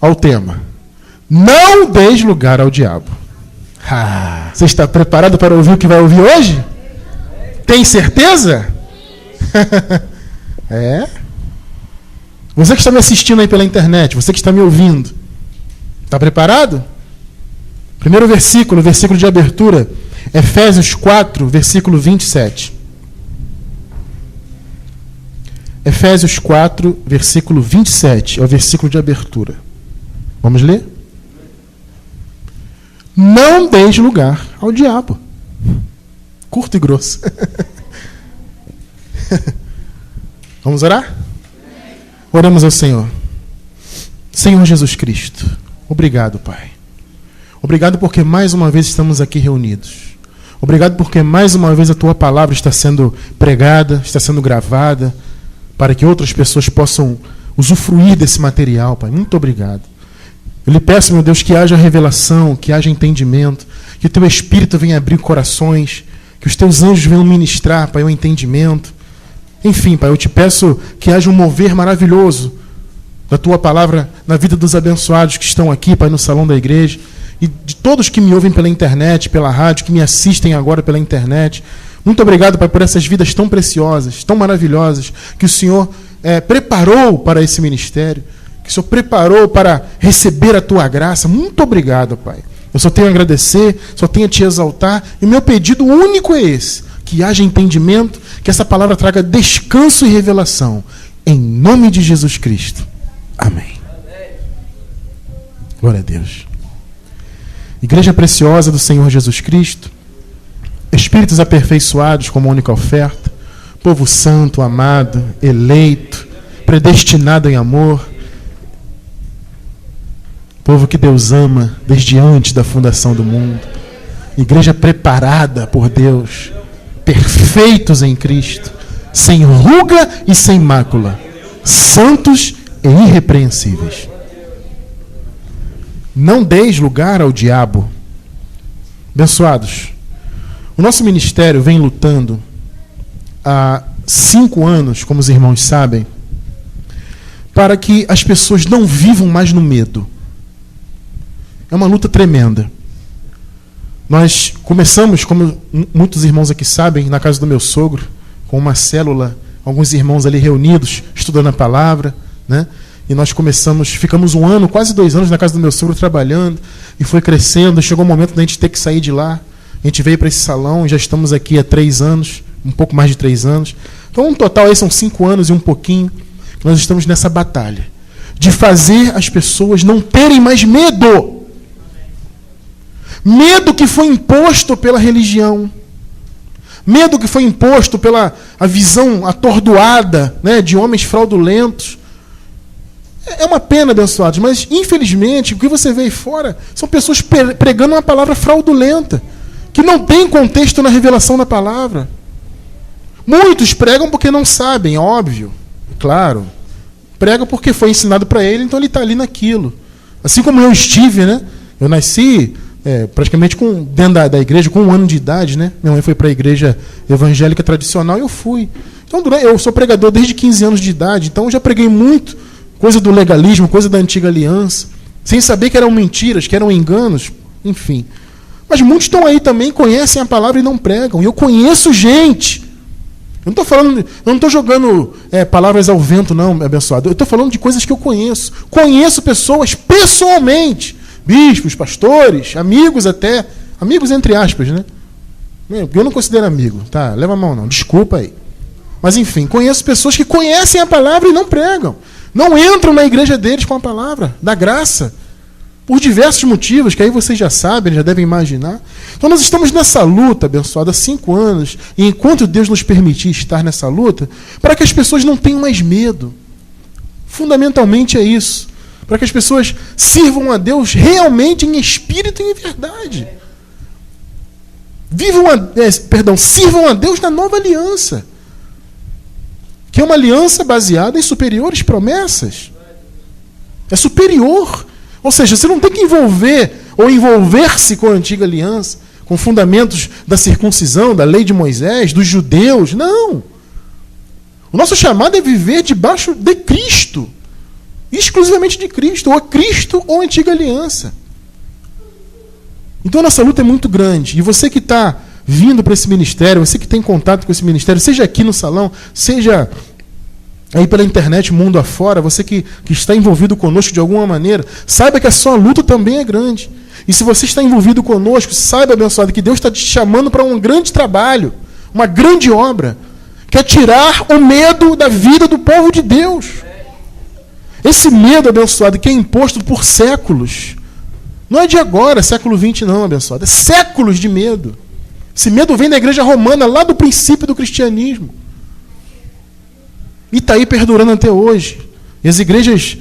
ao tema. Não deis lugar ao diabo. Você está preparado para ouvir o que vai ouvir hoje? Tem certeza? É? Você que está me assistindo aí pela internet, você que está me ouvindo, está preparado? Primeiro versículo de abertura, Efésios 4, versículo 27. Efésios 4, versículo 27, é o versículo de abertura. Vamos ler? Não deis lugar ao diabo. Curto e grosso. Vamos orar? Oramos ao Senhor. Senhor Jesus Cristo, obrigado, Pai. Obrigado porque mais uma vez estamos aqui reunidos. Obrigado porque mais uma vez a Tua palavra está sendo pregada, está sendo gravada, para que outras pessoas possam usufruir desse material, Pai. Muito obrigado. Eu lhe peço, meu Deus, que haja revelação, que haja entendimento, que o Teu Espírito venha abrir corações, que os Teus anjos venham ministrar, Pai, o entendimento. Enfim, Pai, eu te peço que haja um mover maravilhoso da Tua palavra na vida dos abençoados que estão aqui, Pai, no salão da igreja, e de todos que me ouvem pela internet, pela rádio, que me assistem agora pela internet. Muito obrigado, Pai, por essas vidas tão preciosas, tão maravilhosas, que o Senhor preparou para esse ministério, que o Senhor preparou para receber a Tua graça. Muito obrigado, Pai. Eu só tenho a agradecer, só tenho a Te exaltar, e o meu pedido único é esse, que haja entendimento, que essa palavra traga descanso e revelação. Em nome de Jesus Cristo. Amém. Glória a Deus. Igreja preciosa do Senhor Jesus Cristo, espíritos aperfeiçoados como a única oferta, povo santo, amado, eleito, predestinado em amor, povo que Deus ama desde antes da fundação do mundo, igreja preparada por Deus, perfeitos em Cristo, sem ruga e sem mácula, santos e irrepreensíveis. Não deis lugar ao diabo. Abençoados, o nosso ministério vem lutando há 5 anos, como os irmãos sabem, para que as pessoas não vivam mais no medo. É uma luta tremenda. Nós começamos, como muitos irmãos aqui sabem, na casa do meu sogro, com uma célula, alguns irmãos ali reunidos, estudando a palavra, né? E nós ficamos 1 ano, quase 2 anos na casa do meu sogro trabalhando, e foi crescendo, chegou o momento da gente ter que sair de lá. A gente veio para esse salão, já estamos aqui há 3 anos, um pouco mais de 3 anos. Então, no total, aí são 5 anos e um pouquinho, que nós estamos nessa batalha de fazer as pessoas não terem mais medo. Medo que foi imposto pela religião. Medo que foi imposto pela a visão atordoada, né, de homens fraudulentos. É uma pena, abençoados, mas infelizmente o que você vê aí fora são pessoas pregando uma palavra fraudulenta, que não tem contexto na revelação da palavra. Muitos pregam porque não sabem, óbvio, claro. Prega porque foi ensinado para ele, então ele está ali naquilo. Assim como eu estive, né? Eu nasci praticamente dentro da igreja com 1 ano de idade, né? Minha mãe foi para a igreja evangélica tradicional e eu fui. Então eu sou pregador desde 15 anos de idade, então eu já preguei muito coisa do legalismo, coisa da antiga aliança, sem saber que eram mentiras, que eram enganos, enfim. Mas muitos estão aí também, conhecem a palavra e não pregam. E eu conheço gente. Eu não estou jogando palavras ao vento, não, abençoado. Eu estou falando de coisas que eu conheço. Conheço pessoas pessoalmente. Bispos, pastores, amigos até. Amigos entre aspas, né? Eu não considero amigo, tá? Leva a mão não, desculpa aí. Mas enfim, conheço pessoas que conhecem a palavra e não pregam. Não entram na igreja deles com a palavra da graça. Por diversos motivos, que aí vocês já sabem, já devem imaginar. Então nós estamos nessa luta, abençoada, há 5 anos, e enquanto Deus nos permitir estar nessa luta, para que as pessoas não tenham mais medo. Fundamentalmente é isso. Para que as pessoas sirvam a Deus realmente em espírito e em verdade. Sirvam a Deus na nova aliança. Que é uma aliança baseada em superiores promessas. É superior. Ou seja, você não tem que envolver-se com a antiga aliança, com fundamentos da circuncisão, da lei de Moisés, dos judeus. Não. O nosso chamado é viver debaixo de Cristo. exclusivamente de Cristo, ou Cristo ou a antiga aliança. Então a nossa luta é muito grande. E você que está vindo para esse ministério, você que tem contato com esse ministério, seja aqui no salão, seja aí pela internet, mundo afora, você que está envolvido conosco de alguma maneira, saiba que a sua luta também é grande. E se você está envolvido conosco, saiba, abençoado, que Deus está te chamando para um grande trabalho, uma grande obra, que é tirar o medo da vida do povo de Deus. Esse medo, abençoado, que é imposto por séculos. Não é de agora, século XX não, abençoado. É séculos de medo. Esse medo vem da igreja romana, lá do princípio do cristianismo. E está aí perdurando até hoje. E as igrejas,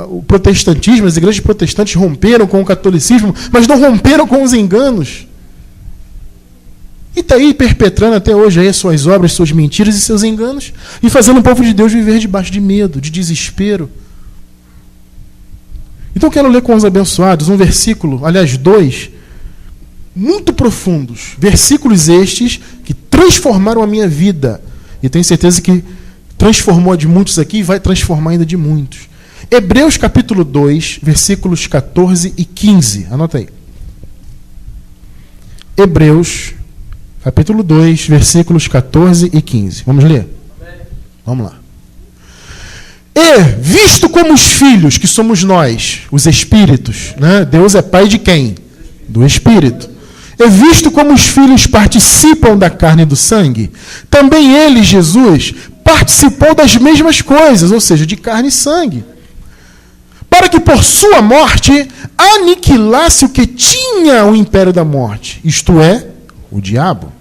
o protestantismo, as igrejas protestantes romperam com o catolicismo, mas não romperam com os enganos. E está aí perpetrando até hoje aí as suas obras, suas mentiras e seus enganos, e fazendo o povo de Deus viver debaixo de medo, de desespero. Então eu quero ler com os abençoados um versículo, aliás, 2, muito profundos. Versículos estes que transformaram a minha vida. E tenho certeza que transformou a de muitos aqui e vai transformar ainda de muitos. Hebreus capítulo 2, versículos 14 e 15. Anota aí. Hebreus capítulo 2, versículos 14 e 15. Vamos ler? Vamos lá. E, visto como os filhos que somos nós, os espíritos, né? Deus é pai de quem? Do espírito. E visto como os filhos participam da carne e do sangue, também ele, Jesus, participou das mesmas coisas, ou seja, de carne e sangue, para que por sua morte aniquilasse o que tinha o império da morte, isto é, o diabo.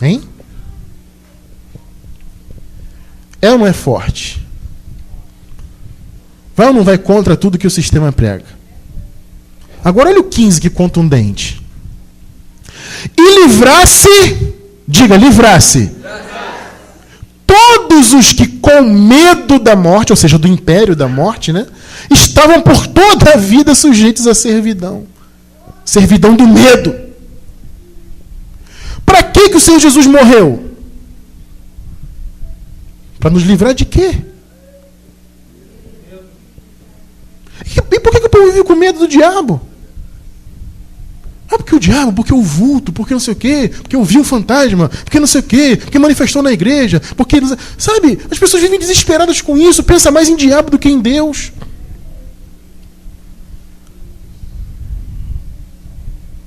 Hein? É ou não é forte? Vai ou não vai contra tudo que o sistema prega? Agora olha o 15, que contundente. E livrasse, diga, livrasse, todos os que com medo da morte, ou seja, do império da morte, né, estavam por toda a vida sujeitos à servidão. Servidão do medo. Para que o Senhor Jesus morreu? Para nos livrar de quê? E por que o povo vive com medo do diabo? Ah, porque o diabo, porque o vulto, porque não sei o quê, porque eu vi um fantasma, porque não sei o quê, porque manifestou na igreja, porque... Sabe, as pessoas vivem desesperadas com isso, pensam mais em diabo do que em Deus.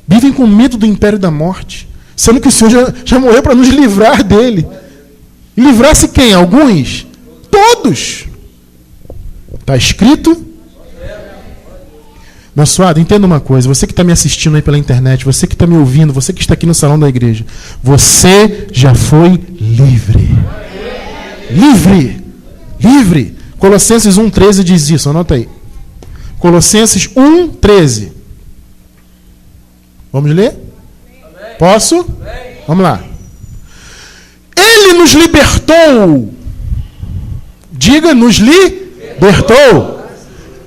Vivem com medo do império da morte, sendo que o Senhor já morreu para nos livrar dele. Livrar-se quem? Alguns? Todos. Está escrito? Abençoado, entenda uma coisa. Você que está me assistindo aí pela internet, você que está me ouvindo, você que está aqui no salão da igreja, você já foi livre. Livre. Livre. Colossenses 1,13 diz isso. Anota aí. Colossenses 1,13. Vamos ler? Posso? Vamos lá. Ele nos libertou. Diga, nos libertou.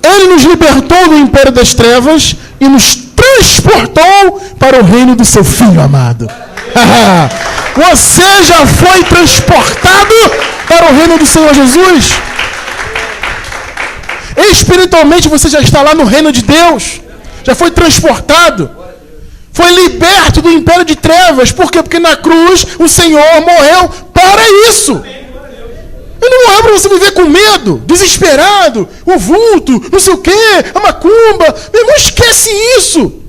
Ele nos libertou do império das trevas e nos transportou para o reino do seu Filho amado. Você já foi transportado para o reino do Senhor Jesus? Espiritualmente você já está lá no reino de Deus. Já foi transportado. Foi liberto do império de trevas. Por quê? Porque na cruz o Senhor morreu para isso. Ele não morreu para você viver com medo, desesperado, o vulto, não sei o quê, a macumba. Meu irmão, esquece isso.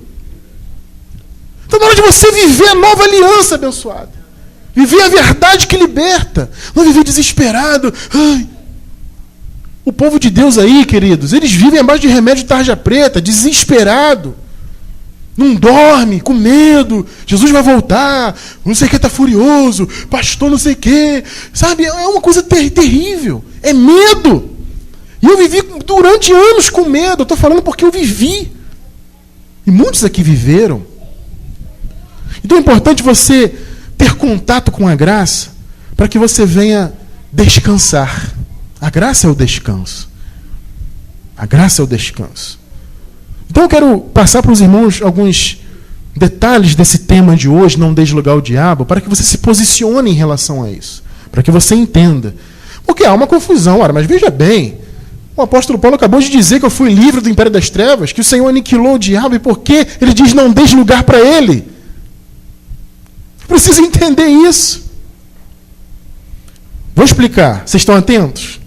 Então na hora de você viver a nova aliança, abençoado. Viver a verdade que liberta. Não viver desesperado. Ai. O povo de Deus aí, queridos, eles vivem abaixo de remédio de tarja preta, desesperado. Não dorme, com medo. Jesus vai voltar. Não sei o que, está furioso. Pastor não sei o que. Sabe, é uma coisa terrível. É medo. E eu vivi durante anos com medo. Eu estou falando porque eu vivi. E muitos aqui viveram. Então é importante você ter contato com a graça para que você venha descansar. A graça é o descanso. A graça é o descanso. Então eu quero passar para os irmãos alguns detalhes desse tema de hoje, não deslugar o diabo, para que você se posicione em relação a isso. Para que você entenda. Porque há uma confusão. Ora, mas veja bem, o apóstolo Paulo acabou de dizer que eu fui livre do império das trevas, que o Senhor aniquilou o diabo, e por que ele diz não deixe lugar para ele? Precisa entender isso. Vou explicar. Vocês estão atentos?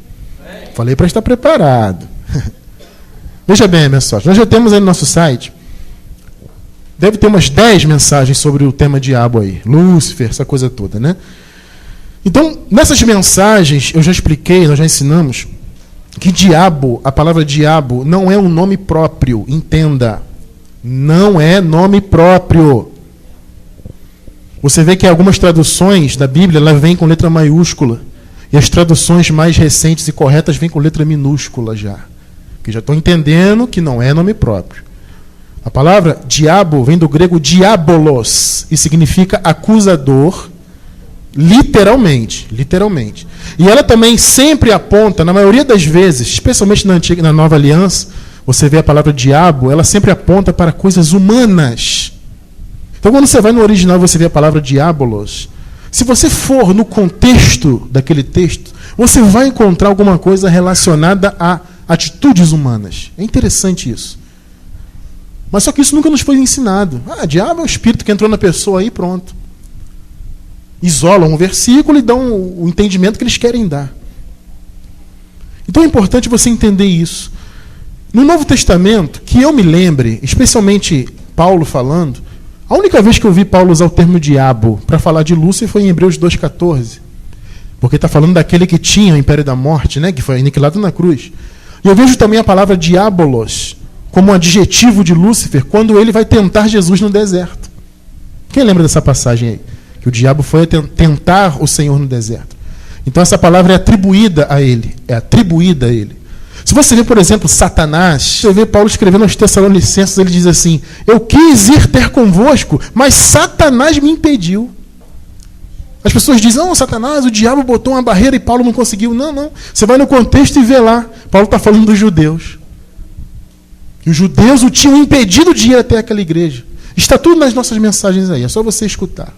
Falei para estar preparado. Veja bem, pessoal, nós já temos aí no nosso site, deve ter umas 10 mensagens sobre o tema diabo aí, Lúcifer, essa coisa toda, né? Então, nessas mensagens, eu já expliquei, nós já ensinamos, que diabo, a palavra diabo, não é um nome próprio, entenda. Não é nome próprio. Você vê que algumas traduções da Bíblia, ela vem com letra maiúscula. E as traduções mais recentes e corretas vêm com letra minúscula já. Que já estou entendendo que não é nome próprio. A palavra diabo vem do grego diabolos e significa acusador, literalmente. E ela também sempre aponta, na maioria das vezes, especialmente na Nova Aliança, você vê a palavra diabo, ela sempre aponta para coisas humanas. Então, quando você vai no original, você vê a palavra diabolos. Se você for no contexto daquele texto, você vai encontrar alguma coisa relacionada a atitudes humanas. É interessante isso. Mas só que isso nunca nos foi ensinado. Diabo é o espírito que entrou na pessoa aí, pronto. Isolam um versículo e dão o entendimento que eles querem dar. Então é importante você entender isso. No Novo Testamento, que eu me lembre, especialmente Paulo falando, a única vez que eu vi Paulo usar o termo diabo para falar de Lúcifer foi em Hebreus 2,14. Porque está falando daquele que tinha o império da morte, né, que foi aniquilado na cruz. E eu vejo também a palavra diabolos como um adjetivo de Lúcifer quando ele vai tentar Jesus no deserto. Quem lembra dessa passagem aí? Que o diabo foi tentar o Senhor no deserto. Então essa palavra é atribuída a ele. Se você vê, por exemplo, Satanás, você vê Paulo escrevendo aos Tessalonicenses, ele diz assim: eu quis ir ter convosco, mas Satanás me impediu. As pessoas dizem: não, Satanás, o diabo botou uma barreira e Paulo não conseguiu. Não. Você vai no contexto e vê lá. Paulo está falando dos judeus. E os judeus o tinham impedido de ir até aquela igreja. Está tudo nas nossas mensagens aí, é só você escutar.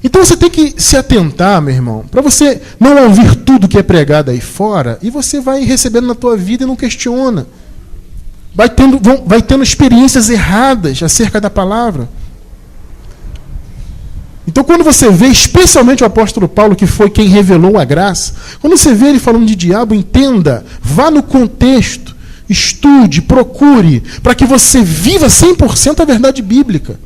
Então você tem que se atentar, meu irmão, para você não ouvir tudo que é pregado aí fora, e você vai recebendo na tua vida e não questiona. Vai tendo experiências erradas acerca da palavra. Então quando você vê, especialmente o apóstolo Paulo, que foi quem revelou a graça, quando você vê ele falando de diabo, entenda, vá no contexto, estude, procure, para que você viva 100% a verdade bíblica.